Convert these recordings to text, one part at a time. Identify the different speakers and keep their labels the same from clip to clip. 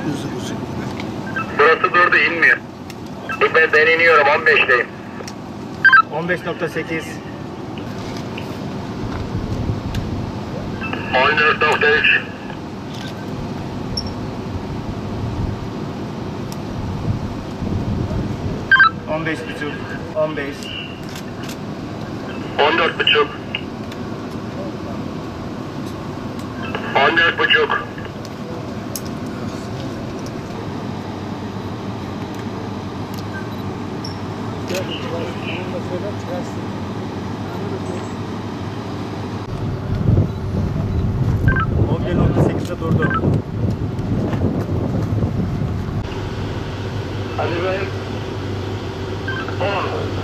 Speaker 1: kuzu.
Speaker 2: Burası durdu, inmiyor. Ben iniyorum, 15'teyim.
Speaker 3: 15.8.
Speaker 2: 14.3.
Speaker 3: 15.5. 15.
Speaker 2: 14.5. 14.5.
Speaker 3: On 11.8'de durdu.
Speaker 2: Hadi benim. 10.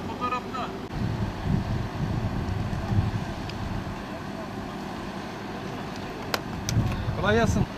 Speaker 4: Fotoğrafta.
Speaker 1: Kolay gelsin.